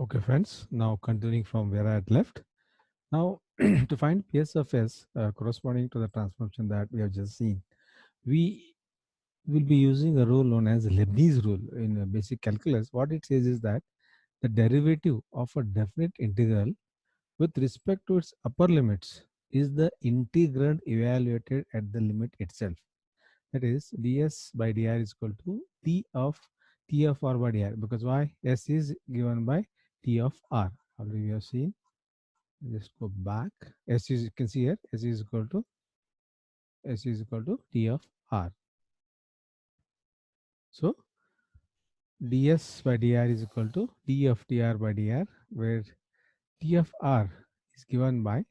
Okay, friends. Now continuing from where I had left. Now, to find PS of S corresponding to the transformation that we have just seen, we will be using a rule known as Leibniz rule in basic calculus. What it says is that the derivative of a definite integral with respect to its upper limits is the integrand evaluated at the limit itself. That is, ds by dr is equal to t of r by dr. Because why? S is given by t of r. Already we have seen. Just go back. S is, you can see here, s is equal to t of r. So ds by dr is equal to t of dr by dr, where t of r is given by, you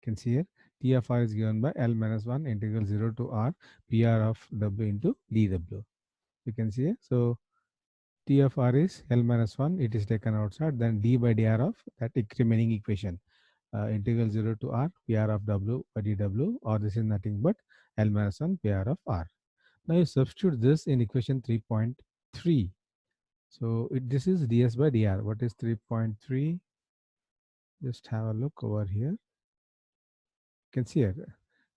can see here, t of r is given by L minus 1 integral 0 to r pr of w into dw. You can see here. So t of r is L minus 1, it is taken outside, then d by dr of that remaining equation, integral 0 to r pr of w by dw, or this is nothing but L minus 1 pr of r. Now you substitute this in equation 3.3. So this is ds by dr. What is 3.3? Just have a look over here. You can see here,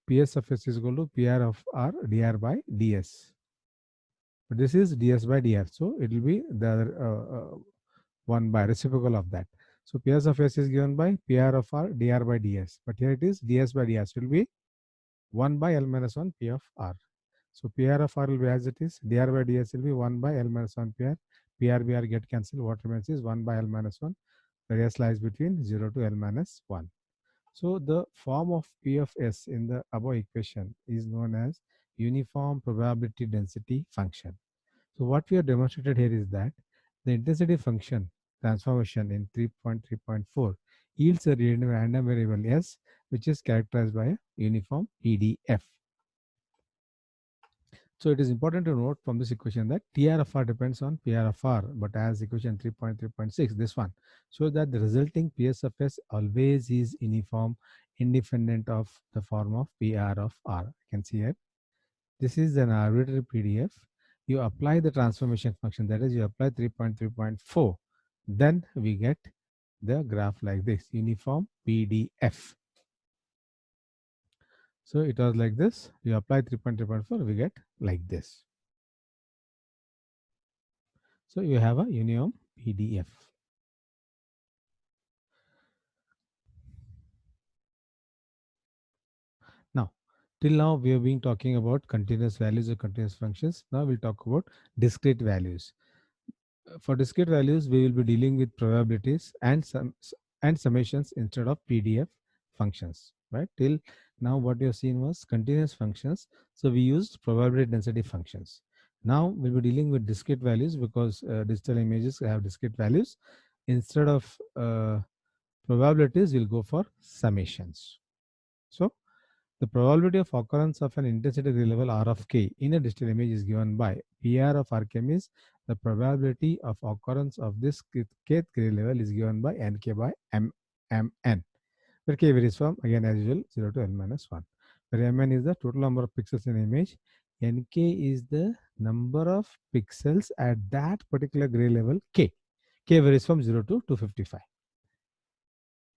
ps of s is equal to pr of r dr by ds. But this is ds by dr, so it will be the other 1 by reciprocal of that. So ps of s is given by pr of r dr by ds. But here it is ds by dr, so it will be 1 by L minus 1 P of R. So PR of R will be as it is. dr by ds will be 1 by L minus 1 PR. PR, BR get cancelled. What remains is 1 by L minus 1. The s lies between 0 to L minus 1. So the form of P of S in the above equation is known as uniform probability density function. So what we have demonstrated here is that the intensity function transformation in 3.3.4 yields a random variable S, which is characterized by a uniform PDF. So it is important to note from this equation that TR of R depends on PR of R, but as equation 3.3.6, this one shows that the resulting PS of S always is uniform, independent of the form of PR of R. You can see here. This is an arbitrary PDF. You apply the transformation function, that is, you apply 3.3.4, then we get the graph like this, uniform PDF. So it was like this. You apply 3.3.4, we get like this. So you have a uniform PDF. Now, till now we have been talking about continuous values or continuous functions. Now we'll talk about discrete values. For discrete values, we will be dealing with probabilities and summations instead of PDF functions. Right? Till now, what you have seen was continuous functions. So we used probability density functions. Now we'll be dealing with discrete values because digital images have discrete values. Instead of probabilities, we'll go for summations. So the probability of occurrence of an intensity degree level R of k in a digital image is given by PR of R k, means the probability of occurrence of this kth degree level is given by nk by mn, where k varies from, again as usual, 0 to n minus 1, where mn is the total number of pixels in image, nk is the number of pixels at that particular gray level k. K varies from 0 to 255.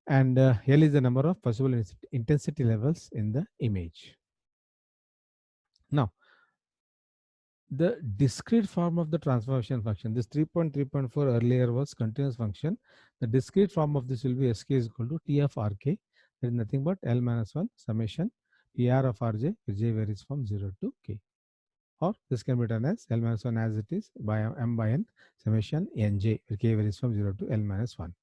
And L is the number of possible intensity levels in the image. Now, the discrete form of the transformation function, this 3.3.4 earlier was continuous function. The discrete form of this will be sk is equal to t of rk. There is nothing but L minus 1 summation pr of rj, which j varies from 0 to k. Or this can be written as L minus 1 as it is by m by n summation nj, where k varies from 0 to L minus 1.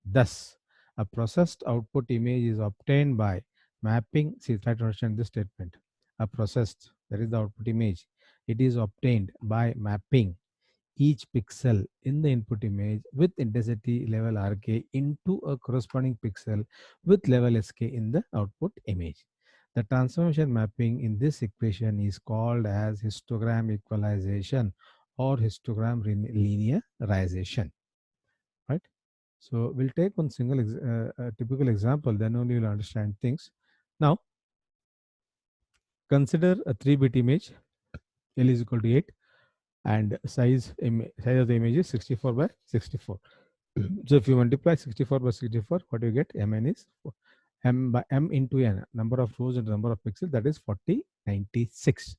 Thus, a processed output image is obtained by mapping. See, try to understand this statement. A processed, that is the output image, it is obtained by mapping each pixel in the input image with intensity level Rk into a corresponding pixel with level Sk in the output image. The transformation mapping in this equation is called as histogram equalization or histogram linearization. Right? So we'll take one single typical example, then only you'll understand things. Now, consider a 3-bit image, L is equal to 8, and size of the image is 64 by 64. So if you multiply 64 by 64, what you get? Mn is m by m into n, number of rows and number of pixels, that is 4096.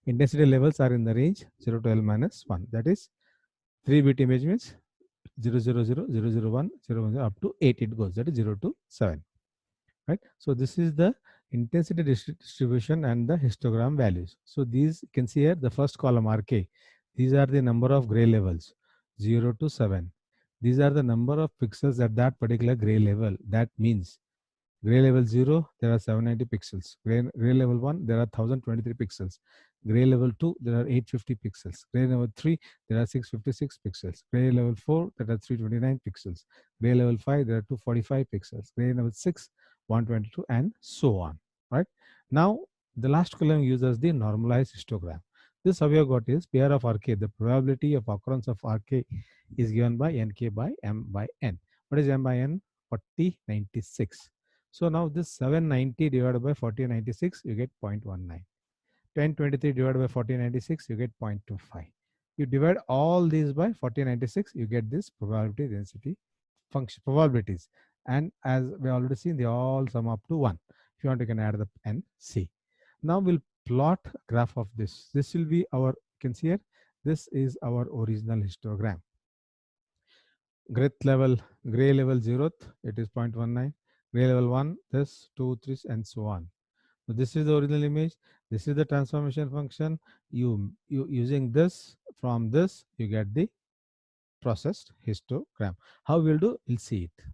Intensity levels are in the range 0 to L minus 1. That is 3-bit image means 0, 0, 0, 0, 0, 1, 0, 1, 0, up to 8 it goes. That is 0 to 7. Right? So this is the intensity distribution and the histogram values. So these you can see here the first column RK. These are the number of gray levels 0 to 7. These are the number of pixels at that particular gray level. That means gray level 0, there are 790 pixels. Gray level 1, there are 1023 pixels. Gray level 2, there are 850 pixels. Gray level 3, there are 656 pixels. Gray level 4, there are 329 pixels. Gray level 5, there are 245 pixels. Gray level 6, 122, and so on. Right? Now, the last column uses the normalized histogram. This how we have got is pair of RK. The probability of occurrence of RK is given by NK by M by N. What is M by N? 4096. So now this 790 divided by 4096, you get 0.19. 1023 divided by 4096, you get 0.25. You divide all these by 4096, you get this probability density function probabilities. And as we already seen, they all sum up to 1. If you want, you can add the and see. Now we'll plot graph of this. This will be our, you can see here, this is our original histogram. Gray level 0th, it is 0.19. Gray level 1, this, 2, 3, and so on. So this is the original image. This is the transformation function. You using this, from this, you get the processed histogram. How we'll do? We'll see it.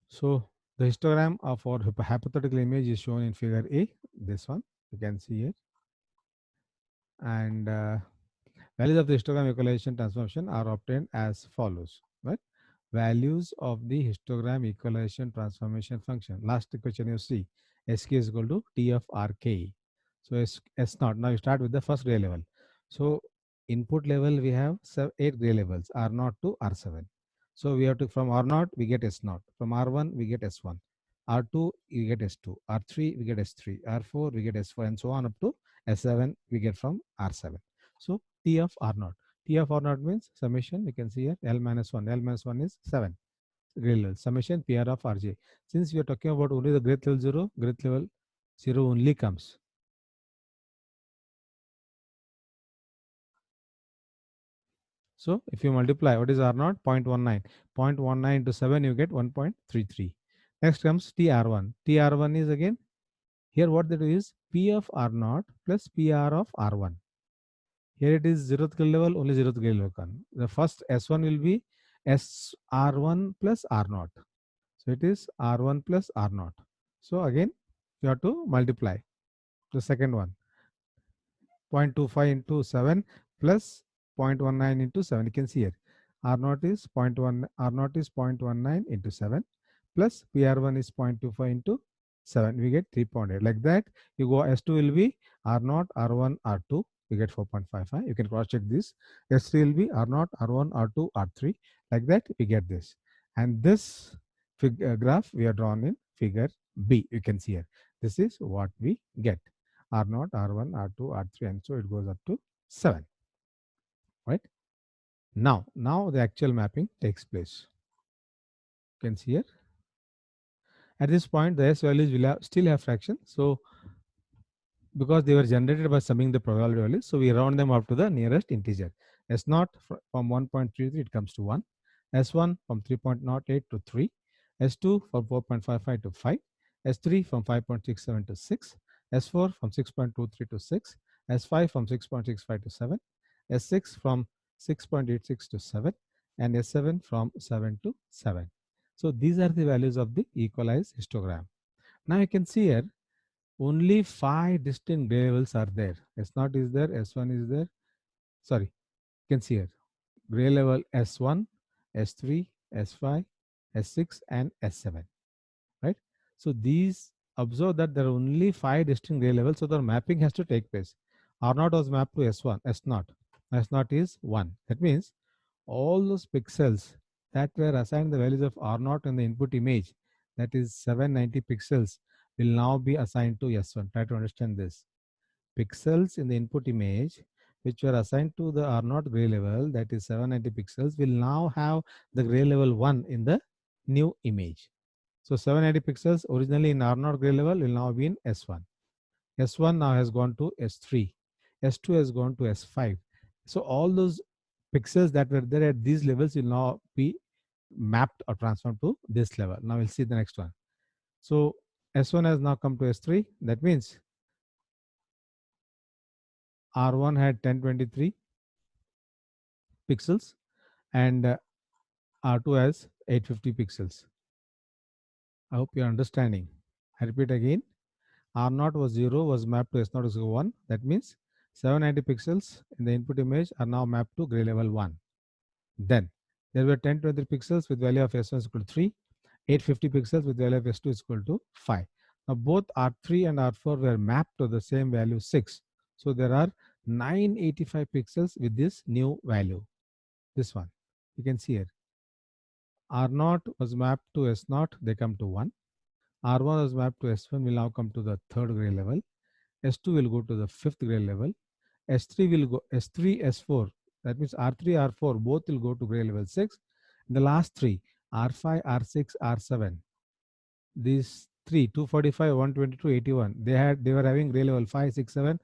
So the histogram of our hypothetical image is shown in figure A. This one you can see it. And values of the histogram equalization transformation are obtained as follows. Right? Values of the histogram equalization transformation function. Last equation you see, Sk is equal to T of Rk. So S naught. Now you start with the first gray level. So input level we have 8 gray levels, R0 to R7. So we have to, from R0 we get S0, from R1 we get S1, R2 we get S2, R3 we get S3, R4 we get S4, and so on up to S7 we get from R7. So T of R0. T of R0 means summation, you can see here L minus 1. L minus 1 is 7. Gray level. Summation PR of Rj. Since we are talking about only the gray level 0, gray level 0 only comes. So if you multiply, what is R0? 0.19. 0.19 into 7, you get 1.33. Next comes TR1. TR1 is again, here what they do is P of R0 plus PR of R1. Here it is 0th grade level, only 0th grade level. The first S1 will be SR1 plus R0. So it is R1 plus R0. So again, you have to multiply the second one. 0.25 into 7 plus 0.19 into 7. You can see here. R0 is 0.1, R0 is 0.19 into 7 plus PR1 is 0.25 into 7. We get 3.8. Like that, you go S2 will be R0, R1, R2. You get 4.55. You can cross check this. S3 will be R0, R1, R2, R3. Like that, we get this. And this graph we are drawn in figure B. You can see here. This is what we get. R0, R1, R2, R3, and so it goes up to 7. Right? Now the actual mapping takes place. You can see here. At this point, the S values will still have fraction. So because they were generated by summing the probability values, so we round them up to the nearest integer. S0 from 1.33 it comes to 1. S1 from 3.08 to 3. S2 from 4.55 to 5. S3 from 5.67 to 6. S4 from 6.23 to 6. S5 from 6.65 to 7. S6 from 6.86 to 7. And S7 from 7 to 7. So these are the values of the equalized histogram. Now you can see here only 5 distinct gray levels are there. S0 is there, S1 is there. Sorry, you can see here gray level S1, S3, S5, S6, and S7. Right? So these, observe that there are only 5 distinct gray levels, so the mapping has to take place. R0 was mapped to S1, S0. S0 is 1. That means all those pixels that were assigned the values of R0 in the input image, that is 790 pixels, will now be assigned to S1. Try to understand this. Pixels in the input image which were assigned to the R0 gray level, that is 790 pixels, will now have the gray level 1 in the new image. So 790 pixels originally in R0 gray level will now be in S1. S1 now has gone to S3. S2 has gone to S5. So all those pixels that were there at these levels will now be mapped or transformed to this level. Now we'll see the next one. So S1 has now come to S3. That means R1 had 1023 pixels and R2 has 850 pixels. I hope you're understanding. I repeat again, R0 was 0 was mapped to S0 is 1. That means 790 pixels in the input image are now mapped to gray level 1. Then there were 1023 pixels with value of S1 is equal to 3, 850 pixels with value of S2 is equal to 5. Now both R3 and R4 were mapped to the same value 6. So there are 985 pixels with this new value. This one you can see here. R0 was mapped to S0, they come to 1. R1 was mapped to S1 will now come to the third gray level. S2 will go to the fifth gray level. S3 will go S3, S4. That means R3, R4 both will go to gray level 6. The last three R5, R6, R7. These three 245, 122, 81. They were having gray level 5, 6, 7.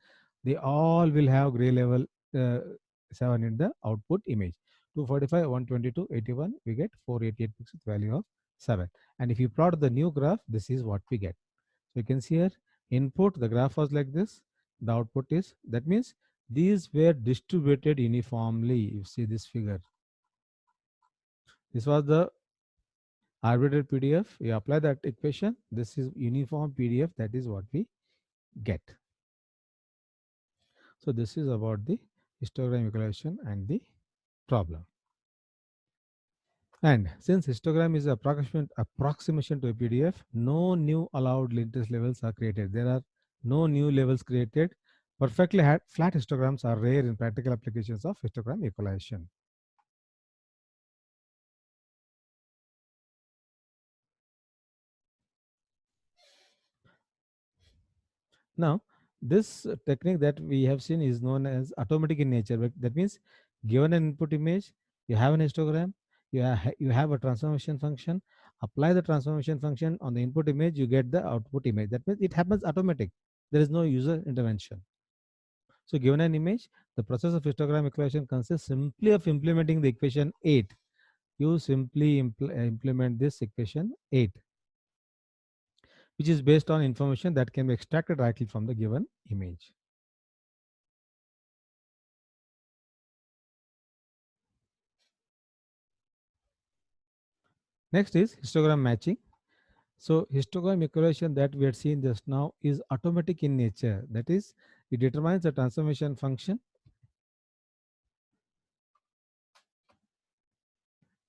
They all will have gray level 7 in the output image. 245, 122, 81. We get 488 pixels value of 7. And if you plot the new graph, this is what we get. So you can see here, input, the graph was like this. The output is, that means these were distributed uniformly. You see this figure. This was the arbitrary PDF. You apply that equation. This is uniform PDF. That is what we get. So this is about the histogram equalization and the problem. And since histogram is approximation to a PDF, no new allowed latest levels are created. There are no new levels created. Perfectly flat histograms are rare in practical applications of histogram equalization. Now, this technique that we have seen is known as automatic in nature. That means, given an input image, you have an histogram, you have a transformation function, apply the transformation function on the input image, you get the output image. That means it happens automatic. There is no user intervention. So given an image, the process of histogram equation consists simply of implementing the equation 8. You simply implement this equation 8, which is based on information that can be extracted directly from the given image. Next is histogram matching. So histogram equation that we had seen just now is automatic in nature. That is, it determines the transformation function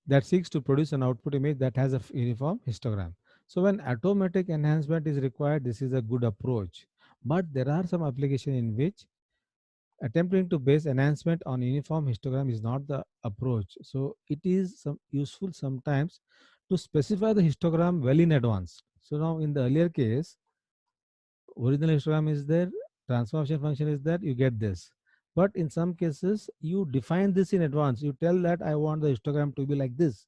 that seeks to produce an output image that has a uniform histogram. So when automatic enhancement is required, this is a good approach. But there are some applications in which attempting to base enhancement on uniform histogram is not the approach. So it is useful sometimes to specify the histogram well in advance. So now in the earlier case, original histogram is there, transformation function is there, you get this. But in some cases, you define this in advance. You tell that I want the histogram to be like this.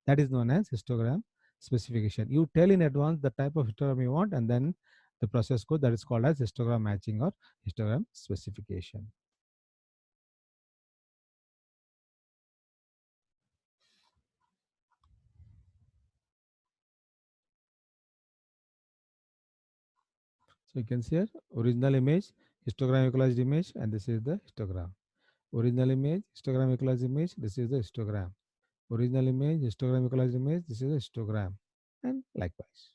That is known as histogram specification. You tell in advance the type of histogram you want, and then the process code that is called as histogram matching or histogram specification. So you can see here original image, histogram equalized image, and this is the histogram. Original image, histogram equalized image, this is the histogram. Original image, histogram equalized image, this is a histogram, and likewise.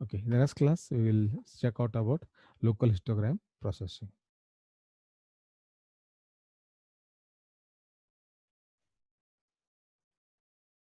Okay, in the next class, we will check out about local histogram processing.